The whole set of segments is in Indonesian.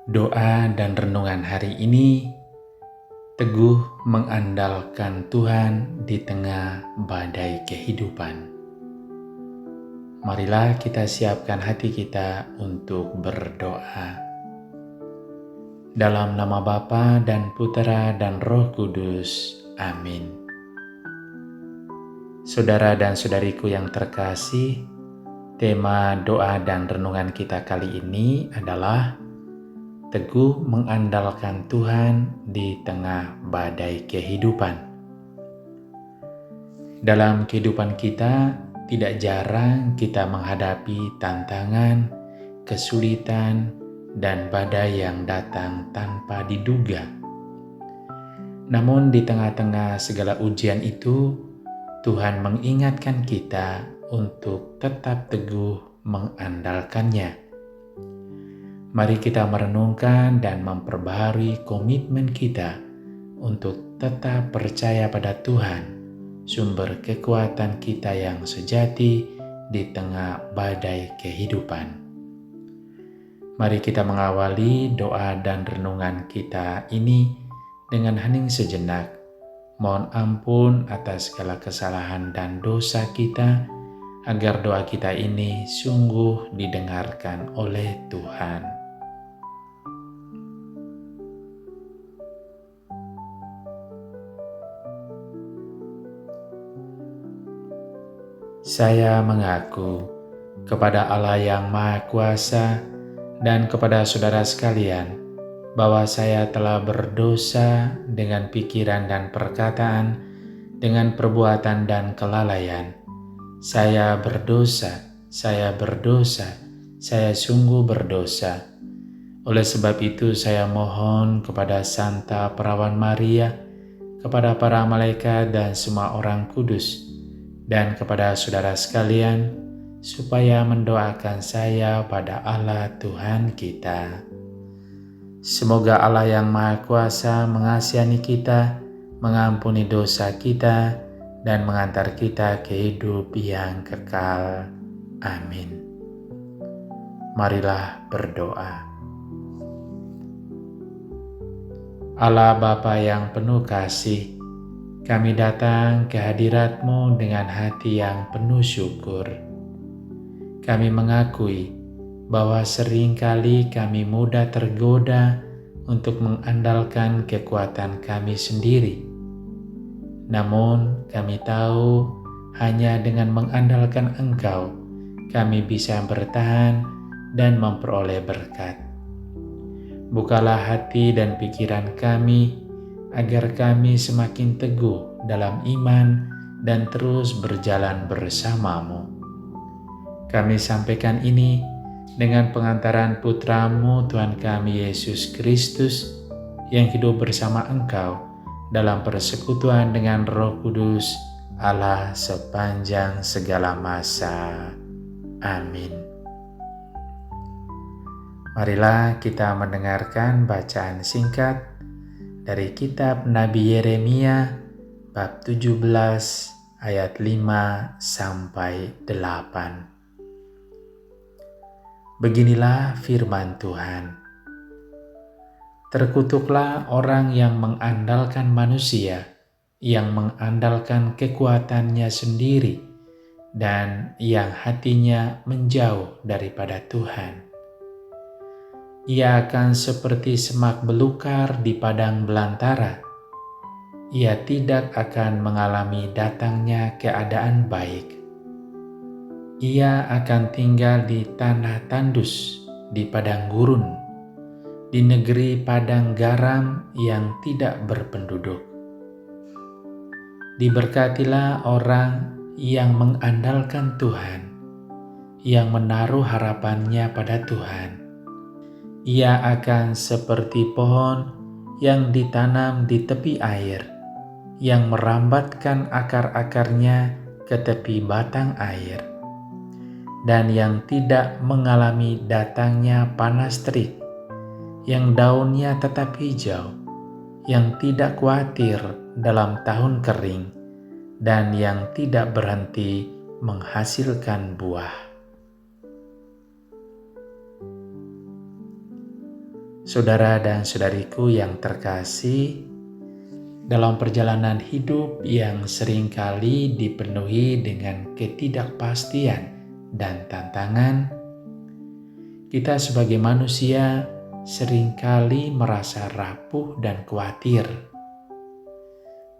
Doa dan renungan hari ini, teguh mengandalkan Tuhan di tengah badai kehidupan. Marilah kita siapkan hati kita untuk berdoa. Dalam nama Bapa dan Putera dan Roh Kudus. Amin. Saudara dan saudariku yang terkasih, tema doa dan renungan kita kali ini adalah teguh mengandalkan Tuhan di tengah badai kehidupan. Dalam kehidupan kita, tidak jarang kita menghadapi tantangan, kesulitan, dan badai yang datang tanpa diduga. Namun di tengah-tengah segala ujian itu, Tuhan mengingatkan kita untuk tetap teguh mengandalkannya. Mari kita merenungkan dan memperbaharui komitmen kita untuk tetap percaya pada Tuhan, sumber kekuatan kita yang sejati di tengah badai kehidupan. Mari kita mengawali doa dan renungan kita ini dengan hening sejenak. Mohon ampun atas segala kesalahan dan dosa kita, agar doa kita ini sungguh didengarkan oleh Tuhan. Saya mengaku kepada Allah yang Maha Kuasa dan kepada saudara sekalian bahwa saya telah berdosa dengan pikiran dan perkataan, dengan perbuatan dan kelalaian. Saya berdosa, saya sungguh berdosa. Oleh sebab itu saya mohon kepada Santa Perawan Maria, kepada para malaikat dan semua orang kudus, dan kepada saudara sekalian, supaya mendoakan saya pada Allah Tuhan kita. Semoga Allah yang Maha Kuasa mengasihani kita, mengampuni dosa kita, dan mengantar kita ke hidup yang kekal. Amin. Marilah berdoa. Allah Bapa yang penuh kasih, kami datang ke hadirat-Mu dengan hati yang penuh syukur. Kami mengakui bahwa seringkali kami mudah tergoda untuk mengandalkan kekuatan kami sendiri. Namun kami tahu hanya dengan mengandalkan Engkau, kami bisa bertahan dan memperoleh berkat. Bukalah hati dan pikiran kami, agar kami semakin teguh dalam iman dan terus berjalan bersama-Mu. Kami sampaikan ini dengan pengantaran Putra-Mu Tuhan kami Yesus Kristus, yang hidup bersama Engkau dalam persekutuan dengan Roh Kudus, Allah sepanjang segala masa. Amin. Marilah kita mendengarkan bacaan singkat dari kitab Nabi Yeremia bab 17 ayat 5 sampai 8. Beginilah firman Tuhan. Terkutuklah orang yang mengandalkan manusia, yang mengandalkan kekuatannya sendiri, dan yang hatinya menjauh daripada Tuhan. Ia akan seperti semak belukar di padang belantara. Ia tidak akan mengalami datangnya keadaan baik. Ia akan tinggal di tanah tandus, di padang gurun, di negeri padang garam yang tidak berpenduduk. Diberkatilah orang yang mengandalkan Tuhan, yang menaruh harapannya pada Tuhan. Ia akan seperti pohon yang ditanam di tepi air, yang merambatkan akar-akarnya ke tepi batang air, dan yang tidak mengalami datangnya panas terik, yang daunnya tetap hijau, yang tidak khawatir dalam tahun kering, dan yang tidak berhenti menghasilkan buah. Saudara dan saudariku yang terkasih, dalam perjalanan hidup yang seringkali dipenuhi dengan ketidakpastian dan tantangan, kita sebagai manusia seringkali merasa rapuh dan khawatir.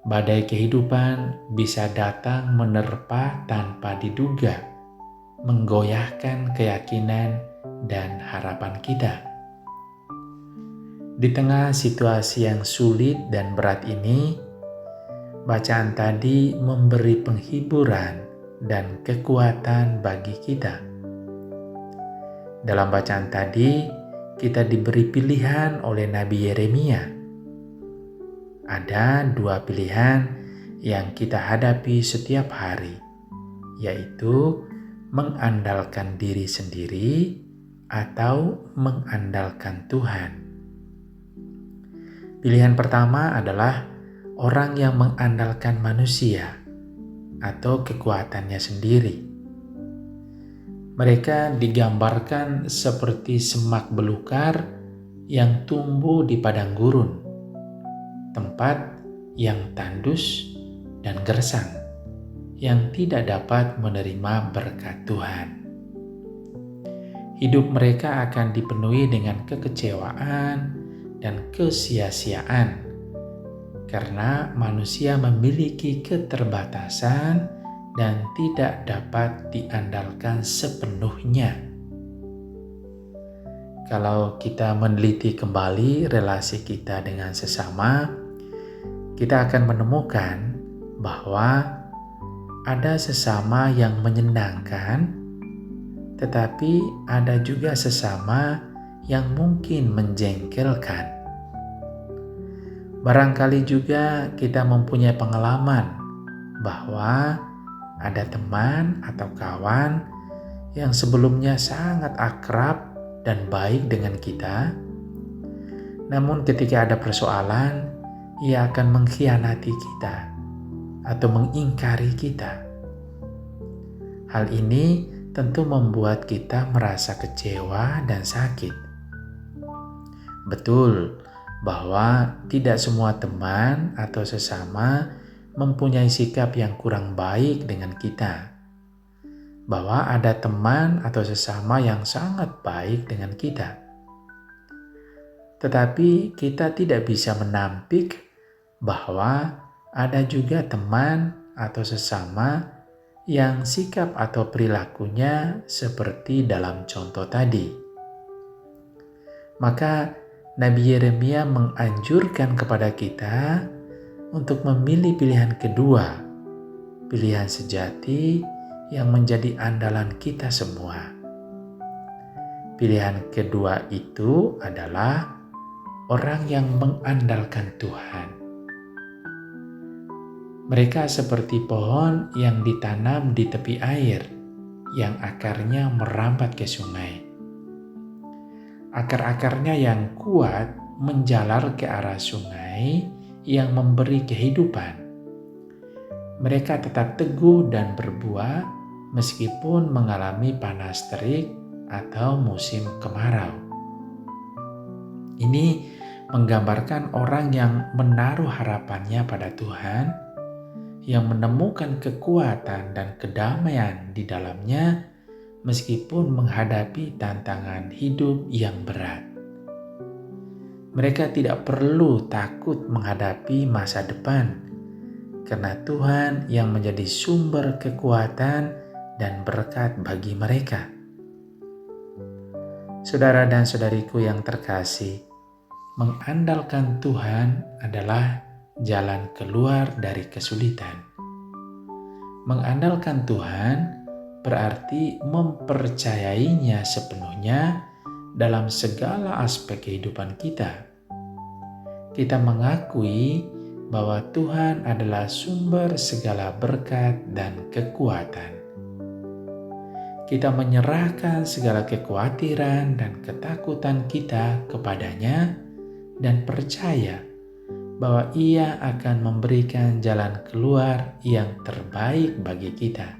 Badai kehidupan bisa datang menerpa tanpa diduga, menggoyahkan keyakinan dan harapan kita. Di tengah situasi yang sulit dan berat ini, bacaan tadi memberi penghiburan dan kekuatan bagi kita. Dalam bacaan tadi, kita diberi pilihan oleh Nabi Yeremia. Ada dua pilihan yang kita hadapi setiap hari, yaitu mengandalkan diri sendiri atau mengandalkan Tuhan. Pilihan pertama adalah orang yang mengandalkan manusia atau kekuatannya sendiri. Mereka digambarkan seperti semak belukar yang tumbuh di padang gurun, tempat yang tandus dan gersang, yang tidak dapat menerima berkat Tuhan. Hidup mereka akan dipenuhi dengan kekecewaan dan kesia-siaan, karena manusia memiliki keterbatasan dan tidak dapat diandalkan sepenuhnya. Kalau kita meneliti kembali relasi kita dengan sesama, kita akan menemukan bahwa ada sesama yang menyenangkan, tetapi ada juga sesama yang mungkin menjengkelkan. Barangkali juga kita mempunyai pengalaman bahwa ada teman atau kawan yang sebelumnya sangat akrab dan baik dengan kita, namun ketika ada persoalan, ia akan mengkhianati kita atau mengingkari kita. Hal ini tentu membuat kita merasa kecewa dan sakit. Betul bahwa tidak semua teman atau sesama mempunyai sikap yang kurang baik dengan kita. Bahwa ada teman atau sesama yang sangat baik dengan kita. Tetapi kita tidak bisa menampik bahwa ada juga teman atau sesama yang sikap atau perilakunya seperti dalam contoh tadi. Maka Nabi Yeremia menganjurkan kepada kita untuk memilih pilihan kedua, pilihan sejati yang menjadi andalan kita semua. Pilihan kedua itu adalah orang yang mengandalkan Tuhan. Mereka seperti pohon yang ditanam di tepi air, yang akarnya merambat ke sungai. Akar-akarnya yang kuat menjalar ke arah sungai yang memberi kehidupan. Mereka tetap teguh dan berbuah meskipun mengalami panas terik atau musim kemarau. Ini menggambarkan orang yang menaruh harapannya pada Tuhan, yang menemukan kekuatan dan kedamaian di dalamnya meskipun menghadapi tantangan hidup yang berat. Mereka tidak perlu takut menghadapi masa depan, karena Tuhan yang menjadi sumber kekuatan dan berkat bagi mereka. Saudara dan saudariku yang terkasih, mengandalkan Tuhan adalah jalan keluar dari kesulitan. Mengandalkan Tuhan berarti mempercayainya sepenuhnya dalam segala aspek kehidupan kita. Kita mengakui bahwa Tuhan adalah sumber segala berkat dan kekuatan. Kita menyerahkan segala kekhawatiran dan ketakutan kita kepadanya dan percaya bahwa Ia akan memberikan jalan keluar yang terbaik bagi kita.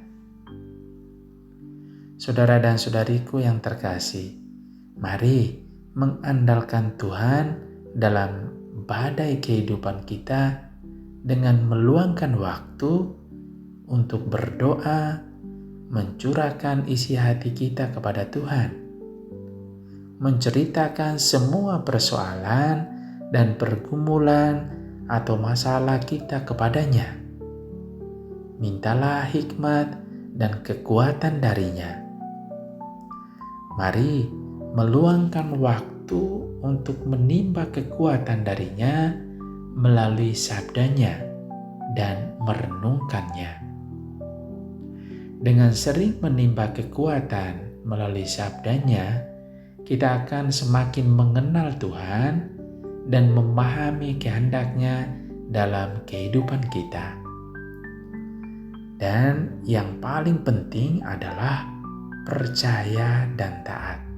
Saudara dan saudariku yang terkasih, mari mengandalkan Tuhan dalam badai kehidupan kita dengan meluangkan waktu untuk berdoa, mencurahkan isi hati kita kepada Tuhan, menceritakan semua persoalan dan pergumulan atau masalah kita kepadanya. Mintalah hikmat dan kekuatan darinya. Mari meluangkan waktu untuk menimba kekuatan darinya melalui sabdanya dan merenungkannya. Dengan sering menimba kekuatan melalui sabdanya, kita akan semakin mengenal Tuhan dan memahami kehendaknya dalam kehidupan kita. Dan yang paling penting adalah percaya dan taat.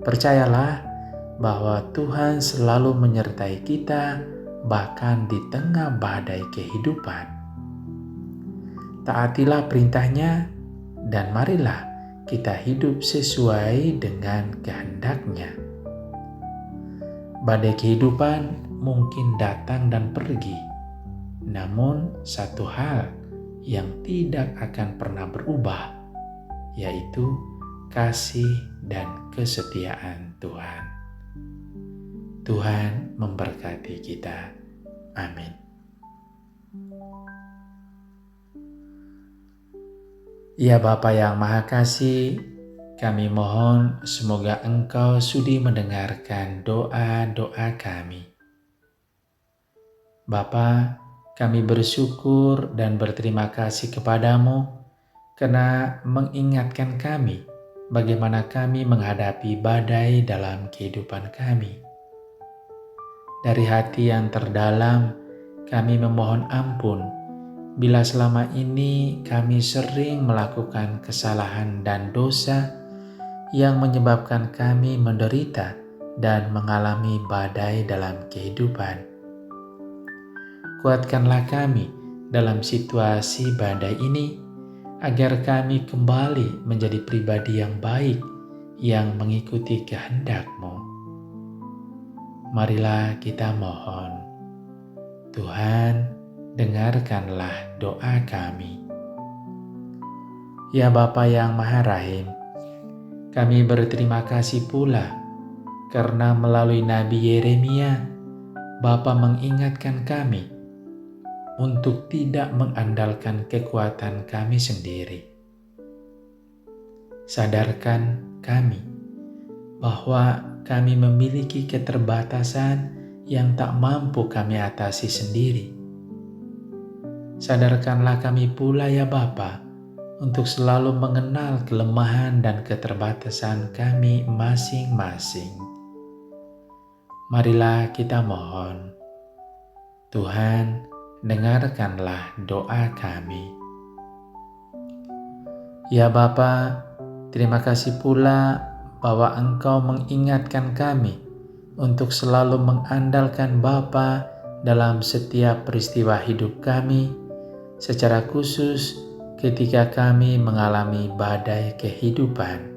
Percayalah bahwa Tuhan selalu menyertai kita bahkan di tengah badai kehidupan. Taatilah perintahnya dan marilah kita hidup sesuai dengan kehendaknya. Badai kehidupan mungkin datang dan pergi, namun satu hal yang tidak akan pernah berubah, yaitu kasih dan kesetiaan Tuhan. Tuhan memberkati kita. Amin. Ya Bapa yang Maha Kasih, kami mohon semoga Engkau sudi mendengarkan doa-doa kami. Bapa, kami bersyukur dan berterima kasih kepadamu karena mengingatkan kami bagaimana kami menghadapi badai dalam kehidupan kami. Dari hati yang terdalam, kami memohon ampun bila selama ini kami sering melakukan kesalahan dan dosa yang menyebabkan kami menderita dan mengalami badai dalam kehidupan. Kuatkanlah kami dalam situasi badai ini, agar kami kembali menjadi pribadi yang baik yang mengikuti kehendak-Mu. Marilah kita mohon, Tuhan, dengarkanlah doa kami. Ya Bapa yang Maha Rahim, kami berterima kasih pula karena melalui Nabi Yeremia, Bapa mengingatkan kami untuk tidak mengandalkan kekuatan kami sendiri. Sadarkan kami bahwa kami memiliki keterbatasan yang tak mampu kami atasi sendiri. Sadarkanlah kami pula ya Bapa, untuk selalu mengenal kelemahan dan keterbatasan kami masing-masing. Marilah kita mohon, Tuhan, dengarkanlah doa kami. Ya Bapa, terima kasih pula bahwa Engkau mengingatkan kami untuk selalu mengandalkan Bapa dalam setiap peristiwa hidup kami, secara khusus ketika kami mengalami badai kehidupan.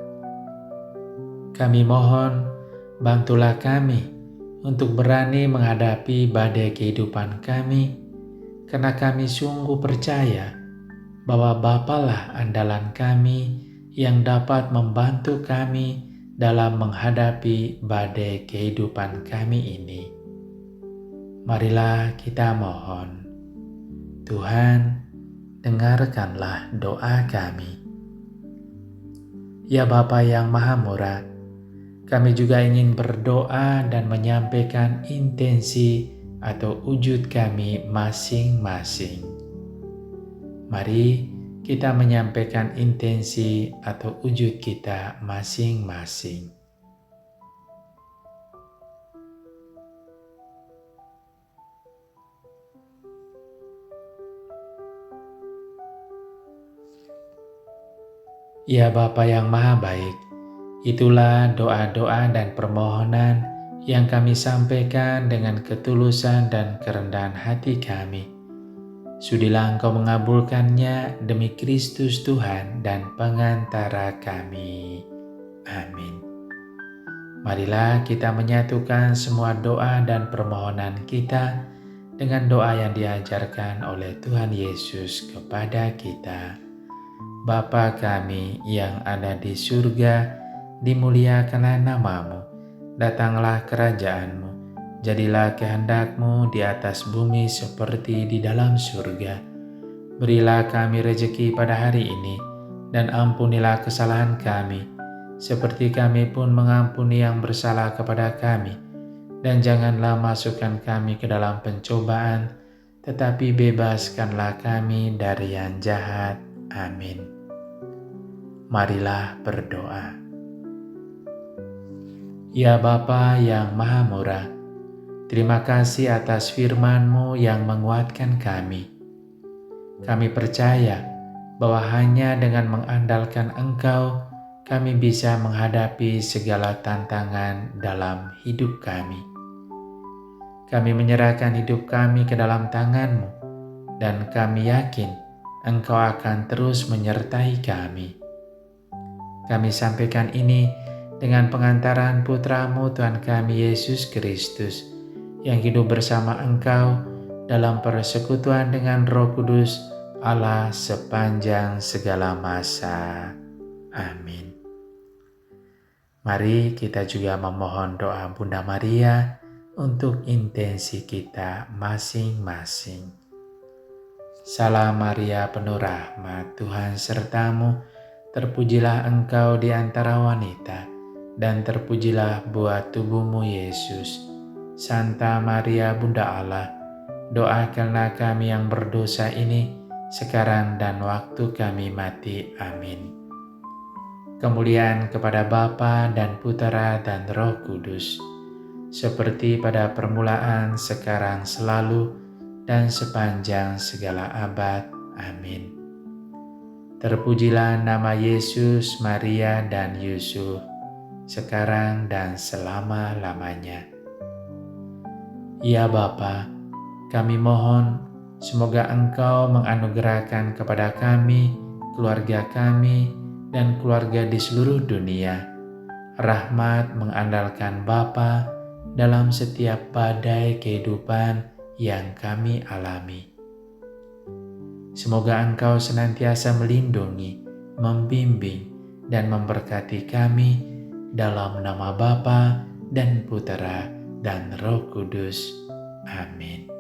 Kami mohon, bantulah kami untuk berani menghadapi badai kehidupan kami, karena kami sungguh percaya bahwa Bapalah andalan kami yang dapat membantu kami dalam menghadapi badai kehidupan kami ini. Marilah kita mohon, Tuhan, dengarkanlah doa kami. Ya Bapa yang Maha Murah, kami juga ingin berdoa dan menyampaikan intensi atau wujud kami masing-masing. Mari kita menyampaikan intensi atau wujud kita masing-masing. Ya Bapa yang Maha Baik, itulah doa-doa dan permohonan yang kami sampaikan dengan ketulusan dan kerendahan hati kami. Sudilah Engkau mengabulkannya demi Kristus Tuhan dan pengantara kami. Amin. Marilah kita menyatukan semua doa dan permohonan kita dengan doa yang diajarkan oleh Tuhan Yesus kepada kita. Bapa kami yang ada di surga, dimuliakanlah namamu, datanglah kerajaanmu, jadilah kehendak-Mu di atas bumi seperti di dalam surga. Berilah kami rejeki pada hari ini, dan ampunilah kesalahan kami, seperti kami pun mengampuni yang bersalah kepada kami. Dan janganlah masukkan kami ke dalam pencobaan, tetapi bebaskanlah kami dari yang jahat. Amin. Marilah berdoa. Ya Bapa yang Maha Murah, terima kasih atas firman-Mu yang menguatkan kami. Kami percaya bahwa hanya dengan mengandalkan Engkau, kami bisa menghadapi segala tantangan dalam hidup kami. Kami menyerahkan hidup kami ke dalam tangan-Mu, dan kami yakin Engkau akan terus menyertai kami. Kami sampaikan ini dengan pengantaran Putra-Mu Tuhan kami Yesus Kristus, yang hidup bersama Engkau dalam persekutuan dengan Roh Kudus Allah sepanjang segala masa. Amin. Mari kita juga memohon doa Bunda Maria untuk intensi kita masing-masing. Salam Maria, penuh rahmat, Tuhan sertamu. Terpujilah engkau di antara wanita, dan terpujilah buah tubuhmu Yesus. Santa Maria Bunda Allah, doakanlah kami yang berdosa ini, sekarang dan waktu kami mati. Amin. Kemuliaan kepada Bapa dan Putera dan Roh Kudus, seperti pada permulaan, sekarang, selalu, dan sepanjang segala abad. Amin. Terpujilah nama Yesus, Maria, dan Yusuf, sekarang dan selama-lamanya. Ya Bapa, kami mohon semoga Engkau menganugerahkan kepada kami, keluarga kami, dan keluarga di seluruh dunia, rahmat mengandalkan Bapa dalam setiap badai kehidupan yang kami alami. Semoga Engkau senantiasa melindungi, membimbing, dan memberkati kami dalam nama Bapa dan Putera dan Roh Kudus. Amin.